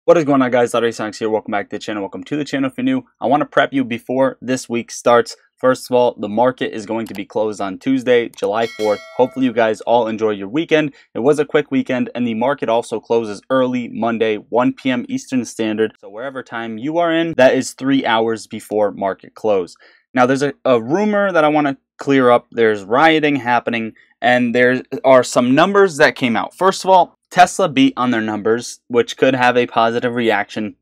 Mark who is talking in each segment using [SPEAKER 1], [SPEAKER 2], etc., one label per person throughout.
[SPEAKER 1] What is going on, guys? Sonics here. Welcome back to the channel. Welcome to the channel if you're new. I want to prep you before this week starts. First of all, the market is going to be closed on Tuesday, July 4th. Hopefully you guys all enjoy your weekend. It was a quick weekend, and the market also closes early Monday, 1 p.m. Eastern Standard. So wherever time you are in, that is 3 hours before market close. Now there's a rumor that I want to clear up. There's rioting happening, and there are some numbers that came out. First of all, Tesla beat on their numbers, which could have a positive reaction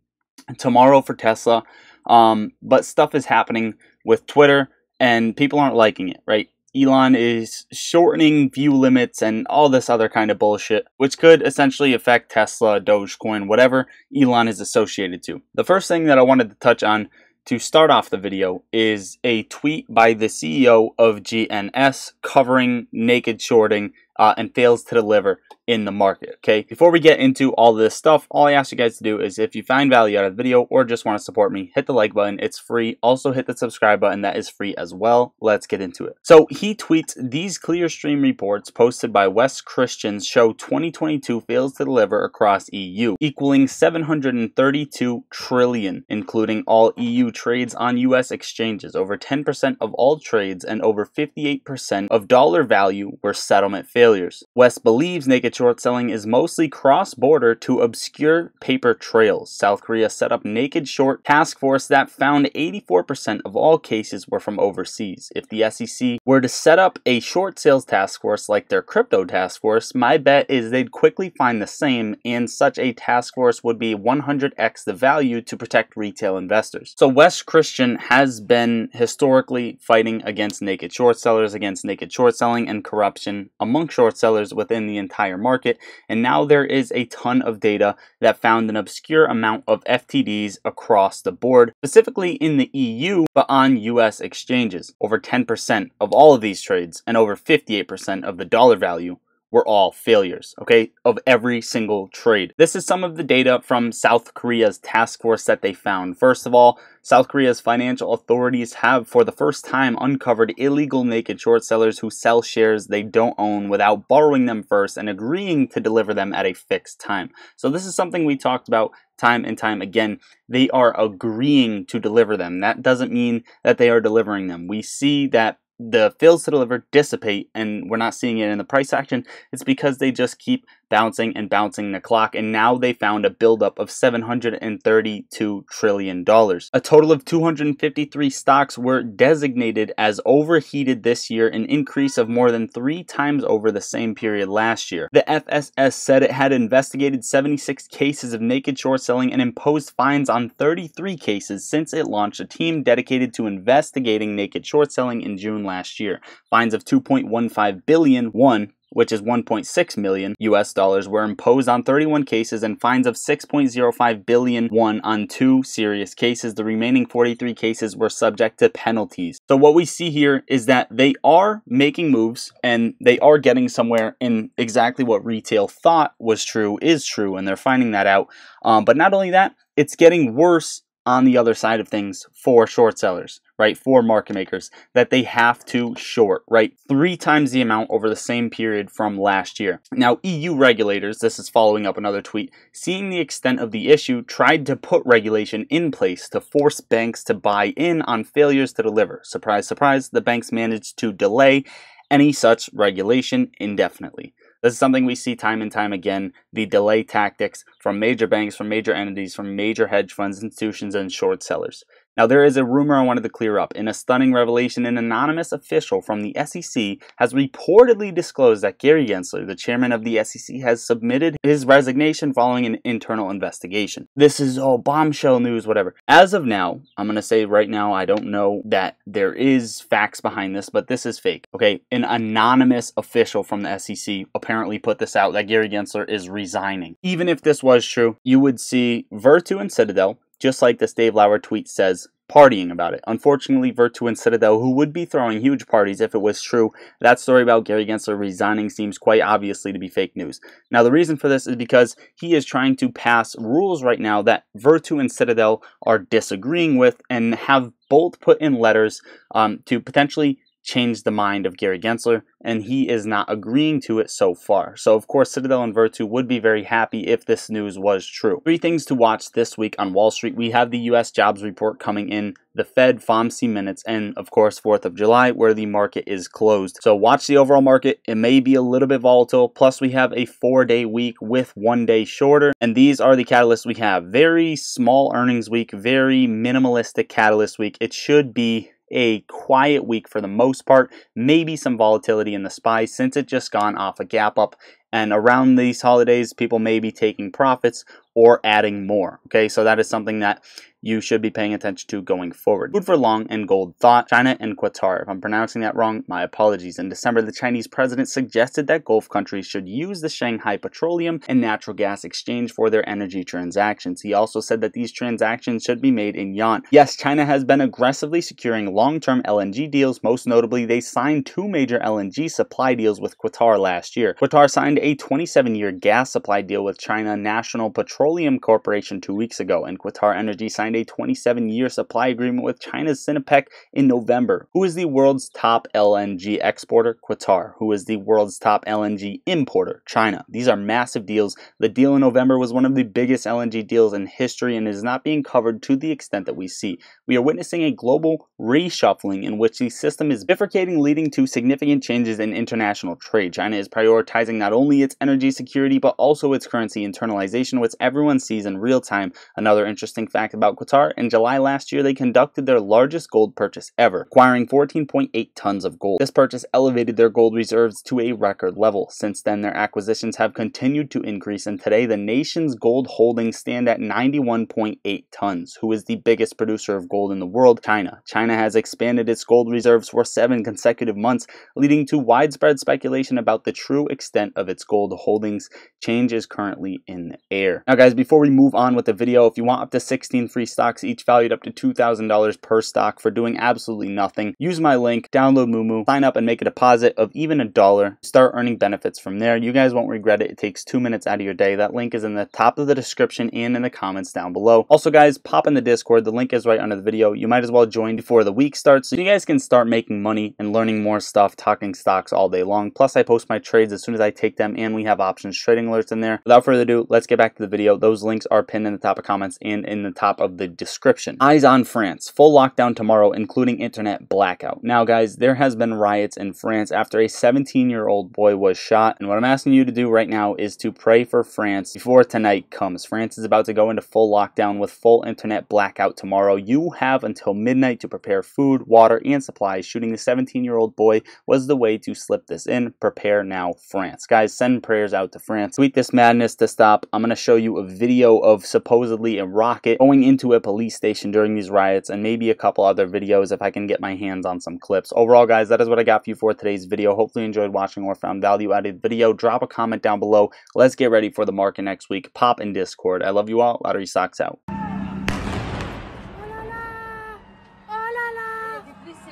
[SPEAKER 1] tomorrow for Tesla. But stuff is happening with Twitter, and people aren't liking it, right? Elon is shortening view limits and all this other kind of bullshit, which could essentially affect Tesla, Dogecoin, whatever Elon is associated to. The first thing that I wanted to touch on to start off the video is a tweet by the CEO of GNS covering naked shorting and fails to deliver in the market. Okay, before we get into all this stuff, all I ask you guys to do is, if you find value out of the video or just want to support me, hit the like button. It's free. Also hit the subscribe button. That is free as well. Let's get into it. So he tweets, these Clearstream reports posted by West Christians show 2022 fails to deliver across EU, equaling 732 trillion, including all EU trades on US exchanges. Over 10% of all trades and over 58% of dollar value were settlement failures. West believes naked short selling is mostly cross-border to obscure paper trails. South Korea set up naked short task force that found 84% of all cases were from overseas. If the SEC were to set up a short sales task force like their crypto task force, my bet is they'd quickly find the same, and such a task force would be 100x the value to protect retail investors. So West Christian has been historically fighting against naked short sellers, against naked short selling and corruption among short sellers within the entire market, and now there is a ton of data that found an obscure amount of FTDs across the board, specifically in the EU, but on US exchanges. Over 10% of all of these trades and over 58% of the dollar value were all failures, okay, of every single trade. This is some of the data from South Korea's task force that they found. First of all, South Korea's financial authorities have for the first time uncovered illegal naked short sellers who sell shares they don't own without borrowing them first and agreeing to deliver them at a fixed time. So this is something we talked about time and time again. They are agreeing to deliver them. That doesn't mean that they are delivering them. We see that the fails to deliver dissipate, and we're not seeing it in the price action. It's because they just keep bouncing and bouncing the clock, and now they found a buildup of $732 trillion. A total of 253 stocks were designated as overheated this year, an increase of more than 3 times over the same period last year. The FSS said it had investigated 76 cases of naked short selling and imposed fines on 33 cases since it launched a team dedicated to investigating naked short selling in June last year. Fines of 2.15 billion won, which is 1.6 million US dollars, were imposed on 31 cases, and fines of 6.05 billion won on 2 serious cases. The remaining 43 cases were subject to penalties. So what we see here is that they are making moves, and they are getting somewhere in exactly what retail thought was true is true, and they're finding that out. But not only that, it's getting worse on the other side of things for short sellers, right? For market makers, that they have to short, right? 3 times the amount over the same period from last year. Now, EU regulators, this is following up another tweet, seeing the extent of the issue, tried to put regulation in place to force banks to buy in on failures to deliver. Surprise, surprise, the banks managed to delay any such regulation indefinitely. This is something we see time and time again, the delay tactics from major banks, from major entities, from major hedge funds, institutions, and short sellers. Now, there is a rumor I wanted to clear up. In a stunning revelation, an anonymous official from the SEC has reportedly disclosed that Gary Gensler, the chairman of the SEC, has submitted his resignation following an internal investigation. This is all bombshell news, whatever. As of now, I'm going to say right now, I don't know that there is facts behind this, but this is fake, okay? An anonymous official from the SEC apparently put this out, that Gary Gensler is resigning. Even if this was true, you would see Virtu and Citadel, just like this Dave Lauer tweet says, partying about it. Unfortunately, Virtu and Citadel, who would be throwing huge parties if it was true, that story about Gary Gensler resigning seems quite obviously to be fake news. Now, the reason for this is because he is trying to pass rules right now that Virtu and Citadel are disagreeing with, and have both put in letters to potentially changed the mind of Gary Gensler, and he is not agreeing to it so far. So of course, Citadel and Virtu would be very happy if this news was true. 3 things to watch this week on Wall Street. We have the US jobs report coming in, the Fed FOMC minutes, and of course 4th of July, where the market is closed. So watch the overall market. It may be a little bit volatile. Plus we have a 4-day week with 1 day shorter, and these are the catalysts we have. Very small earnings week, very minimalistic catalyst week. It should be a quiet week for the most part, maybe some volatility in the SPY since it just gone off a gap up, and around these holidays people may be taking profits or adding more. Okay, so that is something that you should be paying attention to going forward. Food for long and gold thought, China and Qatar. If I'm pronouncing that wrong, my apologies. In December, the Chinese president suggested that Gulf countries should use the Shanghai Petroleum and Natural Gas Exchange for their energy transactions. He also said that these transactions should be made in yuan. Yes, China has been aggressively securing long-term LNG deals. Most notably, they signed 2 major LNG supply deals with Qatar last year. Qatar signed a 27-year gas supply deal with China National Petroleum Corporation 2 weeks ago, and Qatar Energy signed a 27-year supply agreement with China's Sinopec in November. Who is the world's top LNG exporter? Qatar. Who is the world's top LNG importer? China. These are massive deals. The deal in November was one of the biggest LNG deals in history and is not being covered to the extent that we see. We are witnessing a global reshuffling in which the system is bifurcating, leading to significant changes in international trade. China is prioritizing not only its energy security but also its currency internalization, which everyone sees in real time. Another interesting fact about Qatar, in July last year, they conducted their largest gold purchase ever, acquiring 14.8 tons of gold. This purchase elevated their gold reserves to a record level. Since then, their acquisitions have continued to increase, and today the nation's gold holdings stand at 91.8 tons. Who is the biggest producer of gold in the world? China. China has expanded its gold reserves for 7 consecutive months, leading to widespread speculation about the true extent of its gold holdings. Change is currently in the air. Now guys, before we move on with the video, if you want up to 16 free stocks, each valued up to $2,000 per stock for doing absolutely nothing, use my link, download Moomoo, sign up and make a deposit of even $1, start earning benefits from there. You guys won't regret it. It takes 2 minutes out of your day. That link is in the top of the description and in the comments down below. Also guys, pop in the Discord. The link is right under the video. You might as well join before the week starts so you guys can start making money and learning more stuff, talking stocks all day long. Plus I post my trades as soon as I take them, and we have options trading alerts in there. Without further ado, let's get back to the video. Those links are pinned in the top of comments and in the top of the description. Eyes on France. Full lockdown tomorrow, including internet blackout. Now guys, there has been riots in France after a 17-year-old boy was shot, and what I'm asking you to do right now is to pray for France before tonight comes. France is about to go into full lockdown with full internet blackout tomorrow. You have until midnight to prepare food, water, and supplies. Shooting the 17-year-old boy was the way to slip this in. Prepare now, France. Guys, send prayers out to France. Tweet this madness to stop. I'm going to show you a video of supposedly a rocket going into a police station during these riots, and maybe a couple other videos if I can get my hands on some clips. Overall guys, that is what I got for you for today's video. Hopefully you enjoyed watching or found value out of the video. Drop a comment down below. Let's get ready for the market next week. Pop in Discord. I love you all. Lottery stocks out.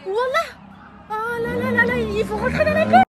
[SPEAKER 2] Wallah, oh là là là là, il faut rentrer dans l'école.